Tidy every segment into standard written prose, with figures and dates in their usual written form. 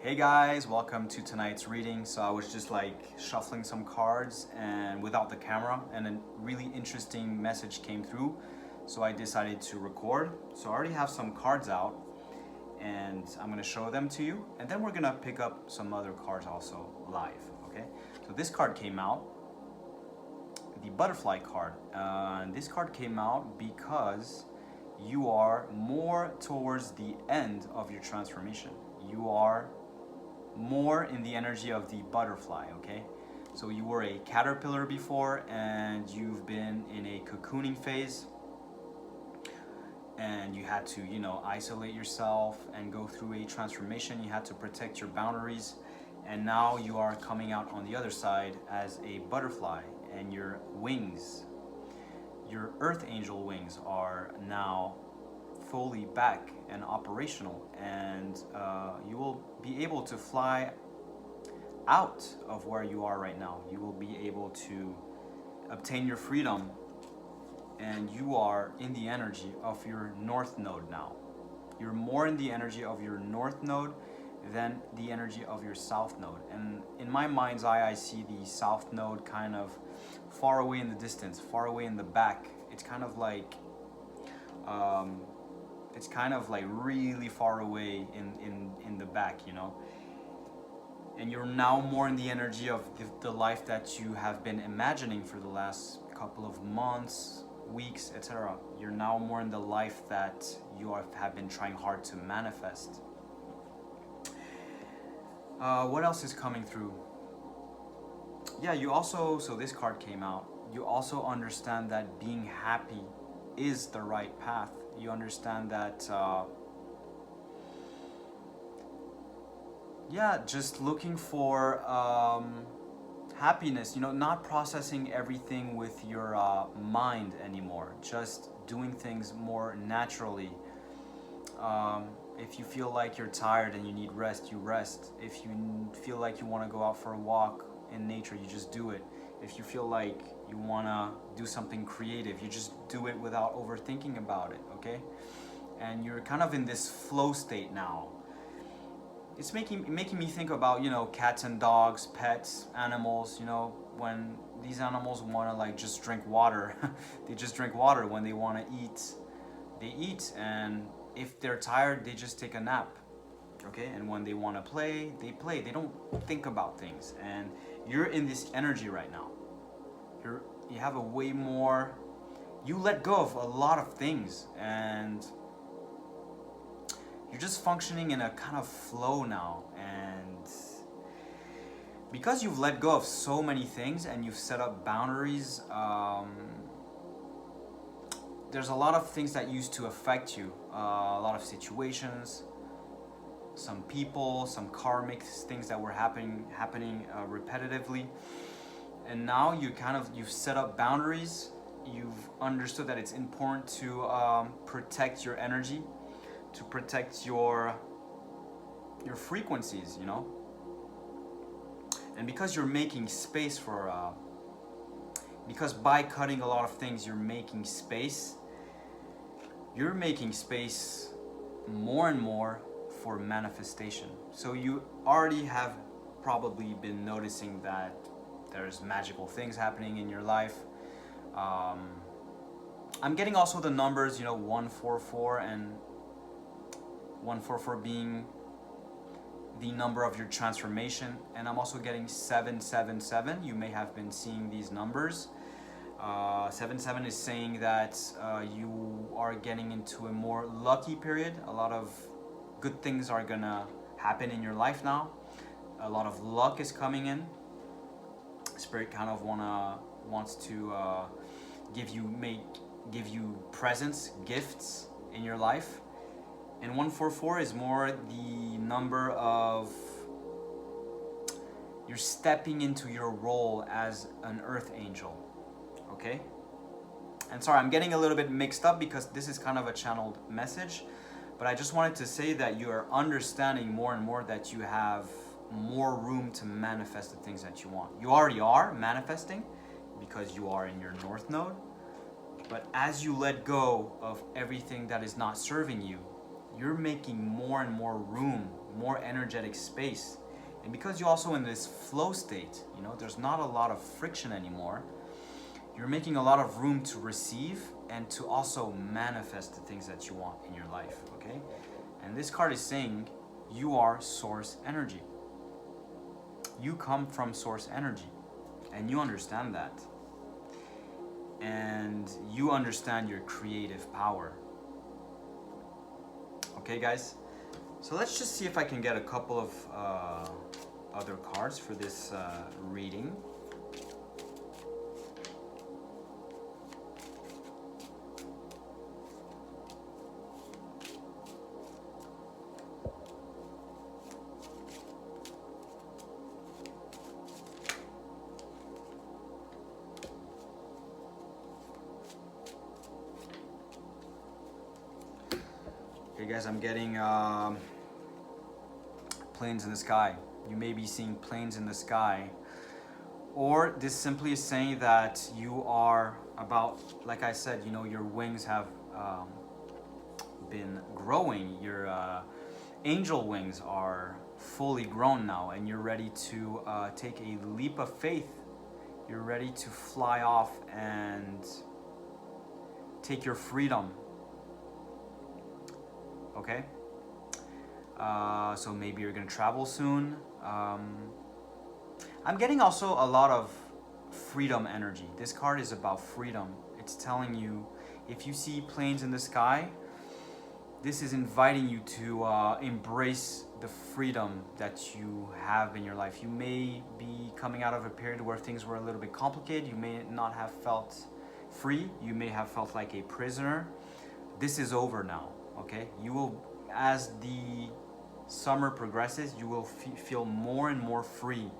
Hey guys, welcome to tonight's reading. So I was just like shuffling some cards and without the camera, and a really interesting message came through. So I decided to record. So I already have some cards out and I'm gonna show them to you. And then we're gonna pick up some other cards also live, okay? So this card came out, the butterfly card. And this card came out because you are more towards the end of your transformation. You are more in the energy of the butterfly, okay? So you were a caterpillar before and you've been in a cocooning phase and you had to, isolate yourself and go through a transformation. You had to protect your boundaries, and now you are coming out on the other side as a butterfly, and your wings, your earth angel wings, are now fully back and operational, and you will be able to fly out of where you are right now. You will be able to obtain your freedom, and you are in the energy of your north node now. You're more in the energy of your north node than the energy of your south node. And in my mind's eye, I see the south node kind of far away in the distance, far away in the back. It's kind of like really far away in the back, and you're now more in the energy of the life that you have been imagining for the last couple of months, weeks, etc. You're now more in the life that you have been trying hard to manifest. What else is coming through? Yeah, so this card came out. You also understand that being happy is the right path. You understand that just looking for happiness, not processing everything with your mind anymore, just doing things more naturally. If you feel like you're tired and you need rest, you rest. If you feel like you want to go out for a walk in nature, you just do it. If you feel like you want to do something creative, you just do it without overthinking about it, okay? And you're kind of in this flow state now. It's making me think about, cats and dogs, pets, animals, when these animals want to like just drink water, they just drink water. When they want to eat, they eat. And if they're tired, they just take a nap, okay? And when they want to play, they play. They don't think about things. And you're in this energy right now. You have a way more, you let go of a lot of things, and you're just functioning in a kind of flow now. And because you've let go of so many things and you've set up boundaries, there's a lot of things that used to affect you, a lot of situations, some people, some karmic things that were happening repetitively. And now you've set up boundaries. You've understood that it's important to protect your energy, to protect your frequencies, And because you're making space because by cutting a lot of things, you're making space more and more for manifestation. So you already have probably been noticing that there's magical things happening in your life. I'm getting also the numbers, 144, and 144 being the number of your transformation. And I'm also getting 777. You may have been seeing these numbers. 77 is saying that you are getting into a more lucky period. A lot of good things are gonna happen in your life now. A lot of luck is coming in. Spirit kind of wants to give you presents, gifts in your life. And 144 is more the number of you're stepping into your role as an earth angel, okay? And sorry, I'm getting a little bit mixed up because this is kind of a channeled message, but I just wanted to say that you are understanding more and more that you have more room to manifest the things that you want. You already are manifesting because you are in your north node, but as you let go of everything that is not serving you, you're making more and more room, more energetic space. And because you're also in this flow state, you know, there's not a lot of friction anymore. You're making a lot of room to receive and to also manifest the things that you want in your life, okay? And this card is saying you are source energy. You come from source energy, and you understand that. And you understand your creative power. Okay, guys? So let's just see if I can get a couple of other cards for this reading. Okay, guys, I'm getting planes in the sky. You may be seeing planes in the sky, or this simply is saying that you are about, like I said, you know, your wings have been growing. Your angel wings are fully grown now, and you're ready to take a leap of faith. You're ready to fly off and take your freedom. Okay? So maybe you're gonna travel soon. I'm getting also a lot of freedom energy. This card is about freedom. It's telling you, if you see planes in the sky, this is inviting you to embrace the freedom that you have in your life. You may be coming out of a period where things were a little bit complicated. You may not have felt free. You may have felt like a prisoner. This is over now, okay? You will, as the summer progresses, you will feel more and more free.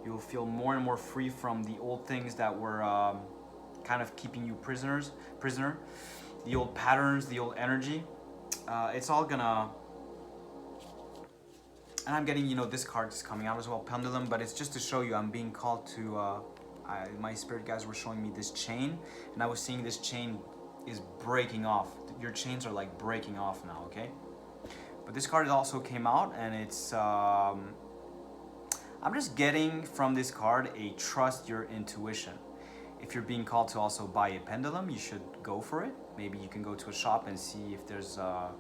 You will feel more and more free from the old things that were kind of keeping you prisoner. The old patterns, the old energy. It's all gonna, and I'm getting, you know, this card is coming out as well, pendulum, but it's just to show you I'm being called to, my spirit guides were showing me this chain, and I was seeing this chain is breaking off. Your chains are like breaking off now, okay? But this card also came out, and it's, I'm just getting from this card a trust your intuition. If you're being called to also buy a pendulum, you should go for it. Maybe you can go to a shop and see if there's a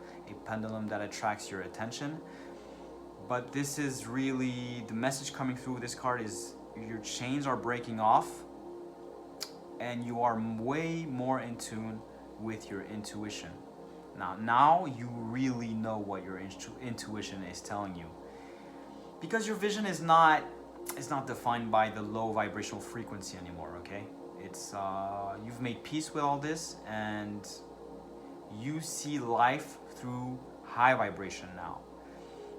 pendulum that attracts your attention. But this is really, the message coming through this card is your chains are breaking off, and you are way more in tune with your intuition. Now you really know what your intuition is telling you. Because your vision is not defined by the low vibrational frequency anymore, okay? It's you've made peace with all this, and you see life through high vibration now.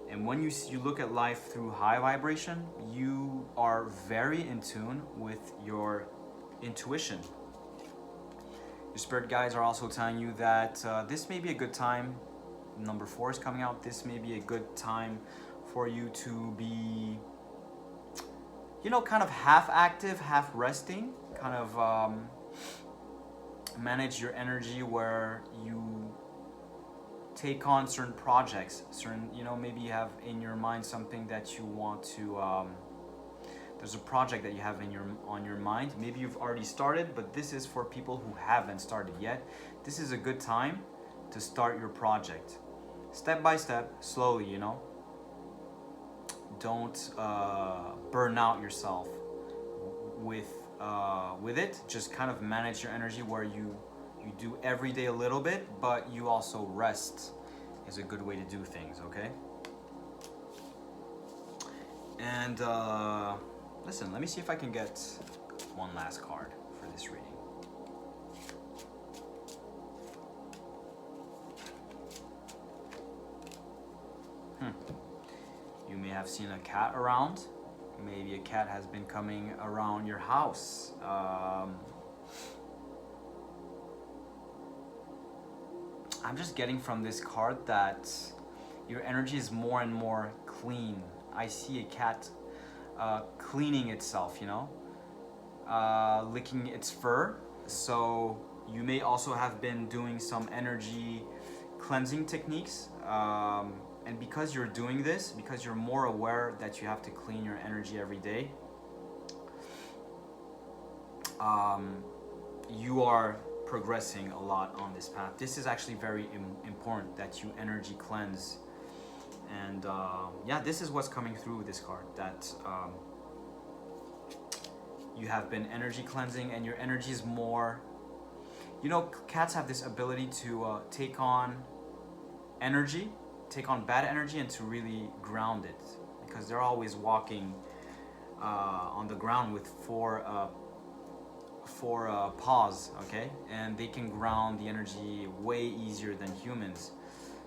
And when you look at life through high vibration, you are very in tune with your intuition. Your spirit guides are also telling you that this may be a good time. Number 4 is coming out. This may be a good time for you to be, you know, kind of half active, half resting, kind of manage your energy where you take on certain projects, you know, maybe you have in your mind something that you want to, there's a project that you have on your mind. Maybe you've already started, but this is for people who haven't started yet. This is a good time to start your project. Step by step, slowly, you know. Don't burn out yourself with it. Just kind of manage your energy where you do every day a little bit, but you also rest is a good way to do things, okay? And listen, let me see if I can get one last card for this reading. You may have seen a cat around. Maybe a cat has been coming around your house. I'm just getting from this card that your energy is more and more clean. I see a cat cleaning itself, you know, licking its fur. So you may also have been doing some energy cleansing techniques. And because you're doing this, because you're more aware that you have to clean your energy every day, you are progressing a lot on this path. This is actually very important that you energy cleanse. And yeah, this is what's coming through with this card, that you have been energy cleansing, and your energy is more, you know, cats have this ability to take on energy, take on bad energy, and to really ground it, because they're always walking on the ground with four paws, okay? And they can ground the energy way easier than humans.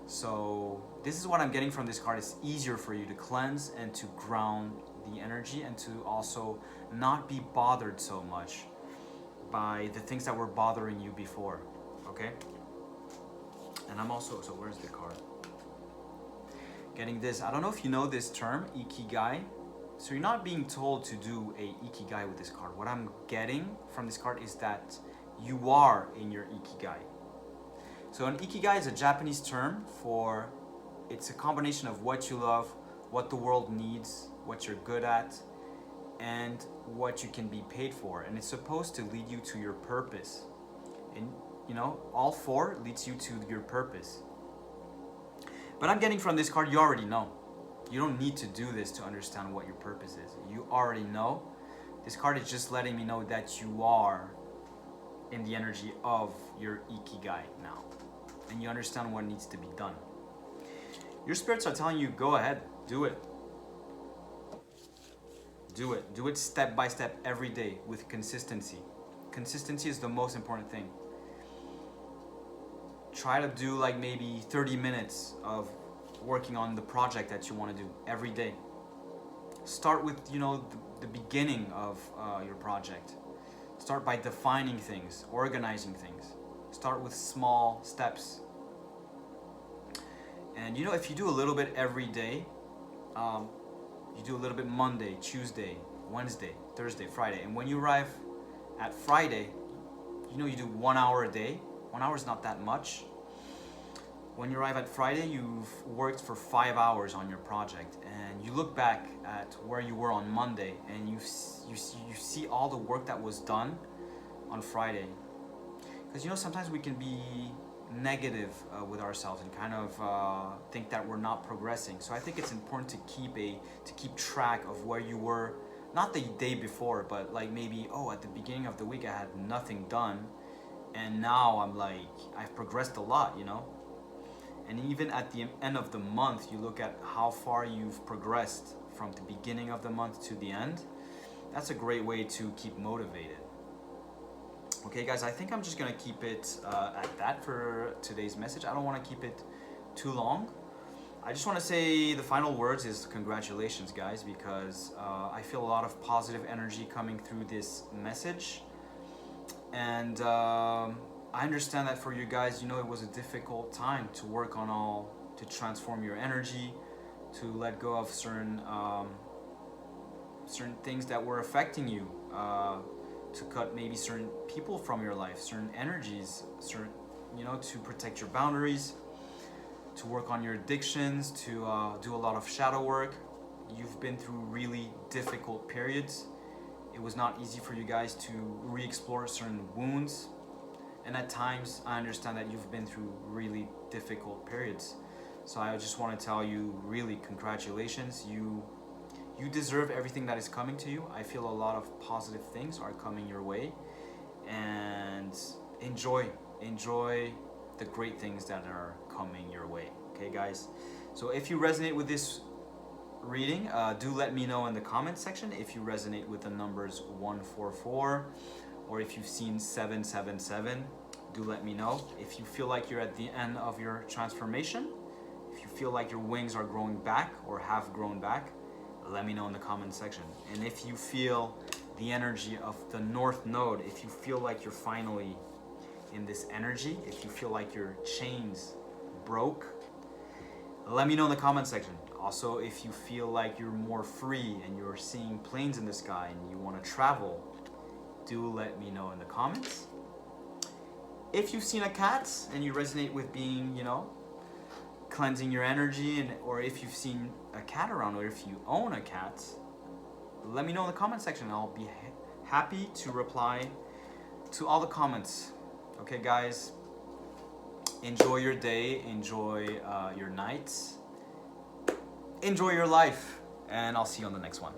So this is what I'm getting from this card. It's easier for you to cleanse and to ground the energy, and to also not be bothered so much by the things that were bothering you before, okay? And I'm also, so where's the card? Getting this, I don't know if you know this term, ikigai. So you're not being told to do a ikigai with this card. What I'm getting from this card is that you are in your ikigai. So an ikigai is a Japanese term for, it's a combination of what you love, what the world needs, what you're good at, and what you can be paid for. And it's supposed to lead you to your purpose. And you know, all four leads you to your purpose. But I'm getting from this card, you already know. You don't need to do this to understand what your purpose is. You already know. This card is just letting me know that you are in the energy of your ikigai now. And you understand what needs to be done. Your spirits are telling you, go ahead, do it. Do it. Do it step by step every day with consistency. Consistency is the most important thing. Try to do like maybe 30 minutes of working on the project that you want to do every day. Start with, you know, the beginning of your project. Start by defining things, organizing things. Start with small steps. And you know, if you do a little bit every day, you do a little bit Monday, Tuesday, Wednesday, Thursday, Friday. And when you arrive at Friday, you know, you do 1 hour a day. 1 hour is not that much. When you arrive at Friday, you've worked for 5 hours on your project, and you look back at where you were on Monday, and you see all the work that was done on Friday. Because you know, sometimes we can be negative with ourselves and kind of think that we're not progressing. So I think it's important to keep track of where you were, not the day before, but like maybe, oh, at the beginning of the week I had nothing done, and now I'm like, I've progressed a lot, you know. And even at the end of the month, you look at how far you've progressed from the beginning of the month to the end. That's a great way to keep motivated. Okay, guys, I think I'm just gonna keep it at that for today's message. I don't want to keep it too long. I just want to say the final words is congratulations, guys, because I feel a lot of positive energy coming through this message. And I understand that for you guys, you know, it was a difficult time to work on to transform your energy, to let go of certain things that were affecting you, to cut maybe certain people from your life, certain energies, you know, to protect your boundaries, to work on your addictions, to do a lot of shadow work. You've been through really difficult periods. It was not easy for you guys to re-explore certain wounds. And at times, I understand that you've been through really difficult periods. So I just want to tell you, really, congratulations. You deserve everything that is coming to you. I feel a lot of positive things are coming your way. And enjoy the great things that are coming your way. Okay, guys? So if you resonate with this reading, do let me know in the comment section if you resonate with the numbers 144. Or if you've seen 777, do let me know. If you feel like you're at the end of your transformation, if you feel like your wings are growing back or have grown back, let me know in the comment section. And if you feel the energy of the North Node, if you feel like you're finally in this energy, if you feel like your chains broke, let me know in the comment section. Also, if you feel like you're more free and you're seeing planes in the sky and you want to travel, do let me know in the comments. If you've seen a cat and you resonate with being, you know, cleansing your energy, and or if you've seen a cat around, or if you own a cat, let me know in the comment section. I'll be happy to reply to all the comments. Okay, guys, enjoy your day, enjoy your nights, enjoy your life, and I'll see you on the next one.